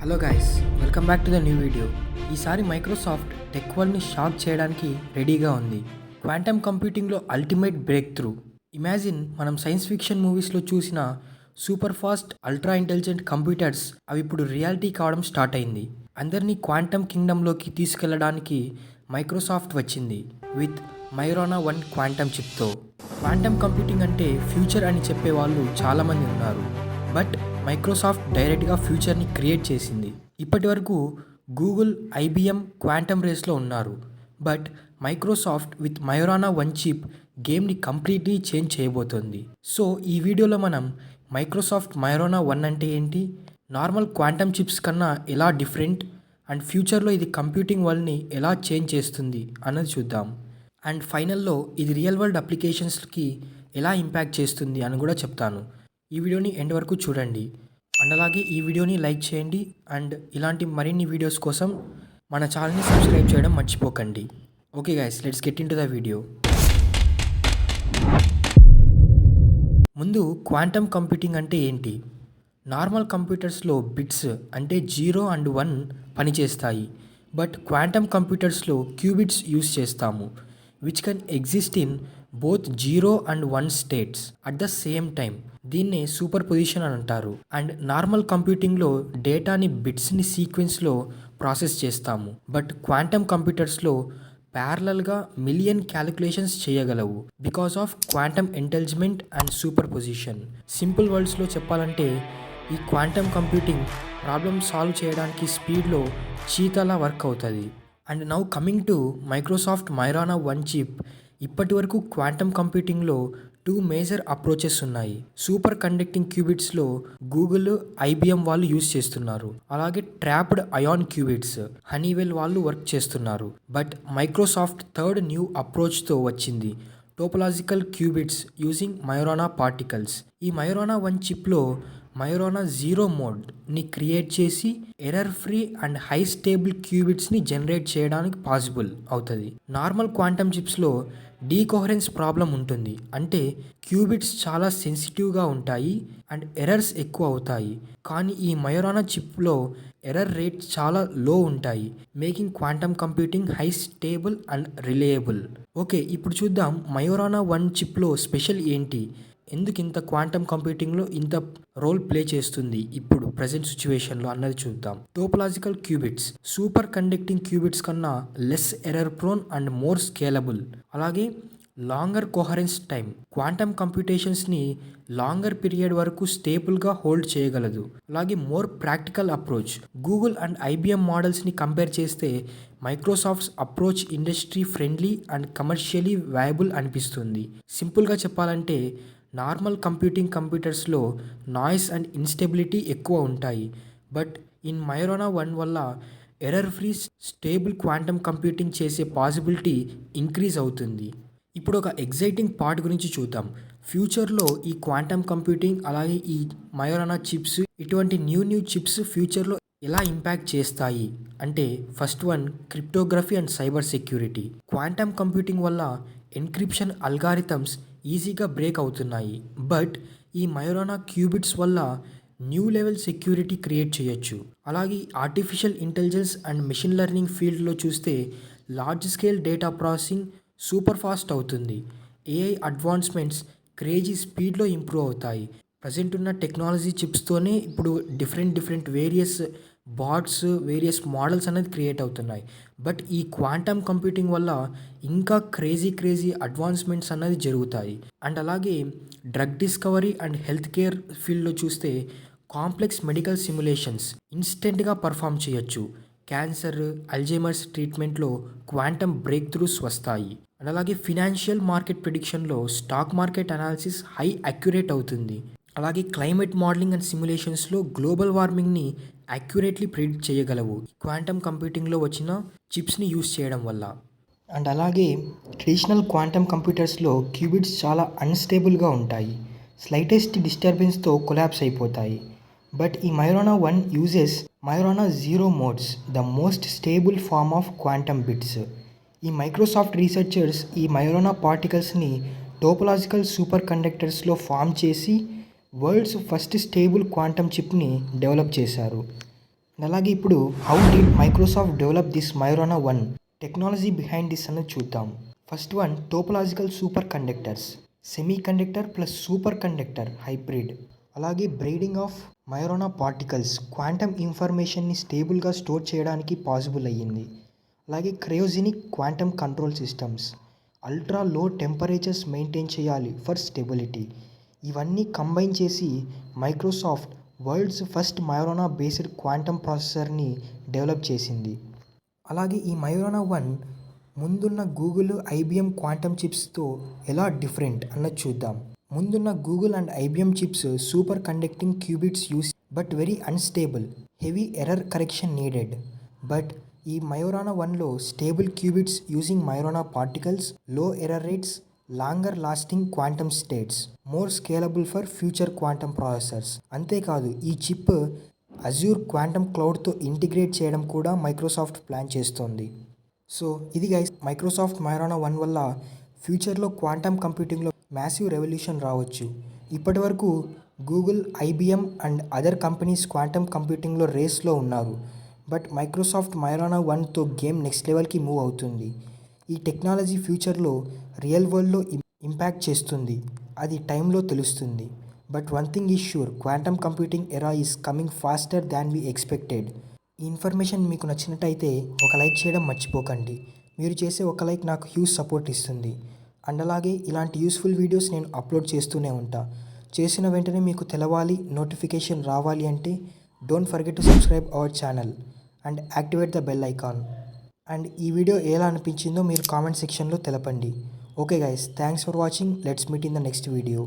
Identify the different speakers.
Speaker 1: Hello guys, welcome back to the new video. ఈసారి Microsoft tech వరల్డ్ని shock చేయడానికి రెడీగా ఉంది. క్వాంటమ్ కంప్యూటింగ్లో అల్టిమేట్ బ్రేక్ త్రూ. ఇమాజిన్ మనం సైన్స్ ఫిక్షన్ మూవీస్లో చూసిన super fast ultra intelligent computers అవి ఇప్పుడు రియాలిటీ కావడం స్టార్ట్ అయింది. అందరినీ క్వాంటమ్ కింగ్డమ్లోకి తీసుకెళ్లడానికి మైక్రోసాఫ్ట్ వచ్చింది విత్ మైరోనా 1 క్వాంటమ్ చిప్తో. క్వాంటమ్ కంప్యూటింగ్ అంటే ఫ్యూచర్ అని చెప్పే వాళ్ళు చాలామంది ఉన్నారు. బట్ మైక్రోసాఫ్ట్ డైరెక్ట్గా ఫ్యూచర్ని క్రియేట్ చేసింది. ఇప్పటి వరకు గూగుల్, ఐబిఎం క్వాంటమ్ రేస్లో ఉన్నారు. బట్ మైక్రోసాఫ్ట్ విత్ మైరోనా 1 చిప్ గేమ్ని కంప్లీట్లీ చేంజ్ చేయబోతోంది. సో ఈ వీడియోలో మనం మైక్రోసాఫ్ట్ మైరోనా 1 అంటే ఏంటి, నార్మల్ క్వాంటమ్ చిప్స్ కన్నా ఎలా డిఫరెంట్, అండ్ ఫ్యూచర్లో ఇది కంప్యూటింగ్ వరల్డ్ని ఎలా చేంజ్ చేస్తుంది అన్నది చూద్దాం. అండ్ ఫైనల్లో ఇది రియల్ వరల్డ్ అప్లికేషన్స్కి ఎలా ఇంపాక్ట్ చేస్తుంది అని కూడా చెప్తాను. ఈ వీడియోని ఎండ్ వరకు చూడండి. అండ్ అలాగే ఈ వీడియోని లైక్ చేయండి. అండ్ ఇలాంటి మరిన్ని వీడియోస్ కోసం మన ఛానల్ని సబ్స్క్రైబ్ చేయడం మర్చిపోకండి. Okay guys, let's get in to the video. ముందు క్వాంటమ్ కంప్యూటింగ్ అంటే ఏంటి? నార్మల్ కంప్యూటర్స్లో బిట్స్ అంటే 0 అండ్ 1 పనిచేస్తాయి. బట్ క్వాంటమ్ కంప్యూటర్స్లో క్యూబిట్స్ యూస్ చేస్తాము, which can exist in both 0 and 1 states at the same time. దీన్నే సూపర్ పొజిషన్ అని అంటారు. అండ్ నార్మల్ కంప్యూటింగ్లో డేటాని బిట్స్ని సీక్వెన్స్లో ప్రాసెస్ చేస్తాము. బట్ క్వాంటమ్ కంప్యూటర్స్లో ప్యారలల్గా మిలియన్ క్యాలిక్యులేషన్స్ చేయగలవు because of quantum entanglement and superposition. Simple వర్డ్స్లో చెప్పాలంటే ఈ క్వాంటమ్ కంప్యూటింగ్ ప్రాబ్లమ్ సాల్వ్ చేయడానికి స్పీడ్లో చీతాలా వర్క్ అవుతుంది. And now coming to Microsoft Majorana 1 chip. ఇప్పటి వరకు క్వాంటమ్ కంప్యూటింగ్లో 2 మేజర్ అప్రోచెస్ ఉన్నాయి. సూపర్ కండక్టింగ్ క్యూబిట్స్లో గూగుల్, ఐబిఎం వాళ్ళు యూస్ చేస్తున్నారు. అలాగే ట్రాప్డ్ అయాన్ క్యూబిట్స్ హనీవెల్ వాళ్ళు వర్క్ చేస్తున్నారు. బట్ మైక్రోసాఫ్ట్ థర్డ్ న్యూ అప్రోచ్తో వచ్చింది, topological qubits using Majorana particles. ఈ మైరోనా 1 చిప్లో మైరోనా 0 మోడ్ని క్రియేట్ చేసి error free and high stable క్యూబిట్స్ని జనరేట్ చేయడానికి పాసిబుల్ అవుతుంది. నార్మల్ క్వాంటమ్ చిప్స్లో డీకోహరెన్స్ ప్రాబ్లం ఉంటుంది, అంటే క్యూబిట్స్ చాలా సెన్సిటివ్గా ఉంటాయి అండ్ ఎర్రర్స్ ఎక్కువ అవుతాయి. కానీ ఈ మైరోనా చిప్లో ఎర్రర్ రేట్స్ చాలా లో ఉంటాయి, making quantum computing high stable and reliable. Okay, ఇప్పుడు చూద్దాం మైరోనా 1 చిప్లో స్పెషల్ ఏంటి, ఎందుకు ఇంత క్వాంటమ్ కంప్యూటింగ్లో ఇంత రోల్ ప్లే చేస్తుంది ఇప్పుడు ప్రజెంట్ సిచ్యువేషన్లో అన్నది చూద్దాం. Topological qubits superconducting qubits కన్నా less error prone and more scalable. అలాగే లాంగర్ కోహరెన్స్ టైం, క్వాంటమ్ కంప్యూటేషన్స్ని లాంగర్ పీరియడ్ వరకు స్టేబుల్గా హోల్డ్ చేయగలదు. అలాగే more practical approach, Google and IBM మోడల్స్ని కంపేర్ చేస్తే Microsoft's approach industry friendly and commercially viable అనిపిస్తుంది. సింపుల్గా చెప్పాలంటే నార్మల్ కంప్యూటర్స్లో నాయిస్ అండ్ ఇన్స్టెబిలిటీ ఎక్కువ ఉంటాయి. బట్ ఇన్ మైరోనా 1 వల్ల error free stable quantum computing చేసే పాసిబిలిటీ ఇంక్రీజ్ అవుతుంది. ఇప్పుడు ఒక ఎగ్జైటింగ్ పార్ట్ గురించి చూద్దాం. ఫ్యూచర్లో ఈ క్వాంటమ్ కంప్యూటింగ్ అలాగే ఈ మైరోనా చిప్స్, ఇటువంటి న్యూ చిప్స్ ఫ్యూచర్లో ఎలా ఇంపాక్ట్ చేస్తాయి అంటే, first one cryptography and cyber security. Quantum computing వల్ల ఎన్క్రిప్షన్ అల్గారిథమ్స్ ఈజీగా బ్రేక్ అవుతున్నాయి. బట్ ఈ మైరోనా క్యూబిట్స్ వల్ల న్యూ లెవెల్ సెక్యూరిటీ క్రియేట్ చేయొచ్చు. అలాగే artificial intelligence and machine learning ఫీల్డ్లో చూస్తే large scale data processing super fast అవుతుంది. ఏఐ అడ్వాన్స్మెంట్స్ క్రేజీ స్పీడ్లో ఇంప్రూవ్ అవుతాయి. ప్రజెంట్ ఉన్న టెక్నాలజీ చిప్స్తోనే ఇప్పుడు different various bots, various models అనేది క్రియేట్ అవుతున్నాయి. బట్ ఈ క్వాంటమ్ కంప్యూటింగ్ వల్ల ఇంకా క్రేజీ అడ్వాన్స్మెంట్స్ అనేది జరుగుతాయి. అండ్ అలాగే drug discovery and health care ఫీల్డ్లో చూస్తే కాంప్లెక్స్ మెడికల్ సిమ్యులేషన్స్ ఇన్స్టెంట్గా పర్ఫామ్ చేయొచ్చు. క్యాన్సర్, అల్జైమర్స్ ట్రీట్మెంట్లో క్వాంటమ్ బ్రేక్ త్రూస్ వస్తాయి. అండ్ అలాగే ఫినాన్షియల్ మార్కెట్ ప్రిడిక్షన్లో stock market analysis high accurate అవుతుంది. అలాగే క్లైమేట్ మోడలింగ్ అండ్ సిమ్యులేషన్స్లో గ్లోబల్ వార్మింగ్ని యాక్యురేట్లీ ప్రిడిక్ట్ చేయగలవు క్వాంటమ్ కంప్యూటింగ్లో వచ్చిన చిప్స్ని యూస్ చేయడం వల్ల. అండ్ అలాగే ట్రెడిషనల్ క్వాంటమ్ కంప్యూటర్స్లో క్యూబిట్స్ చాలా అన్స్టేబుల్గా ఉంటాయి, స్లైటెస్ట్ డిస్టర్బెన్స్తో కొలాప్స్ అయిపోతాయి. బట్ ఈ Majorana 1 uses Majorana 0 modes, the most stable form of quantum bits. ఈ మైక్రోసాఫ్ట్ రీసెర్చర్స్ ఈ మైరోనా పార్టికల్స్ని టోపోలాజికల్ సూపర్ కండక్టర్స్లో ఫామ్ చేసి వరల్డ్స్ ఫస్ట్ స్టేబుల్ క్వాంటమ్ చిప్ని డెవలప్ చేశారు. అలాగే ఇప్పుడు how did Microsoft develop this Majorana one technology behind this అన్నది చూద్దాం. First one topological superconductors, semiconductor plus superconductor hybrid. అలాగే బ్రీడింగ్ ఆఫ్ మైరోనా పార్టికల్స్ క్వాంటమ్ ఇన్ఫర్మేషన్ని స్టేబుల్గా స్టోర్ చేయడానికి పాసిబుల్ అయ్యింది. అలాగే cryogenic quantum control systems, ultra low temperatures maintain చేయాలి for stability. ఇవన్నీ కంబైన్ చేసి Microsoft world's first Majorana based quantum ప్రాసెసర్ని డెవలప్ చేసింది. అలాగే ఈ మైరోనా వన్ ముందున్న గూగుల్ ఐబిఎం క్వాంటమ్ చిప్స్తో ఎలా డిఫరెంట్ అన్నది చూద్దాం. ముందున్న Google and IBM chips superconducting qubits use but very unstable, heavy error correction needed. But ఈ మైరోనా వన్లో stable qubits using Majorana particles, లో error rates, longer lasting quantum states, more scalable for future quantum processors. అంతేకాదు ఈ chip Azure quantum క్లౌడ్తో integrate చేయడం కూడా Microsoft plan చేస్తోంది. So ఇది గైస్ మైక్రోసాఫ్ట్ మైరోనా వన్ వల్ల ఫ్యూచర్లో క్వాంటమ్ కంప్యూటింగ్లో మ్యాసివ్ రెవల్యూషన్ రావచ్చు. ఇప్పటి వరకు Google, IBM and other companies quantum కంప్యూటింగ్లో రేస్లో ఉన్నారు. బట్ మైక్రోసాఫ్ట్ మైరోనా వన్తో గేమ్ నెక్స్ట్ లెవెల్కి మూవ్ అవుతుంది. ఈ టెక్నాలజీ ఫ్యూచర్లో రియల్ వరల్డ్లో ఇంపాక్ట్ చేస్తుంది, అది టైంలో తెలుస్తుంది. But one thing is sure, quantum computing era is coming faster than we expected. ఈ ఇన్ఫర్మేషన్ మీకు నచ్చినట్టయితే ఒక లైక్ చేయడం మర్చిపోకండి. మీరు చేసే ఒక లైక్ నాకు హ్యూజ్ సపోర్ట్ ఇస్తుంది. అండ్ అలాగే ఇలాంటి యూస్ఫుల్ వీడియోస్ నేను అప్లోడ్ చేస్తూనే ఉంటా. చేసిన వెంటనే మీకు తెలవాలి, నోటిఫికేషన్ రావాలి అంటే don't forget to subscribe our channel and activate the bell icon. And ఈ వీడియో ఎలా అనిపించిందో మీరు కామెంట్ సెక్షన్లో తెలపండి. Okay guys, thanks for watching. Let's meet in the next video.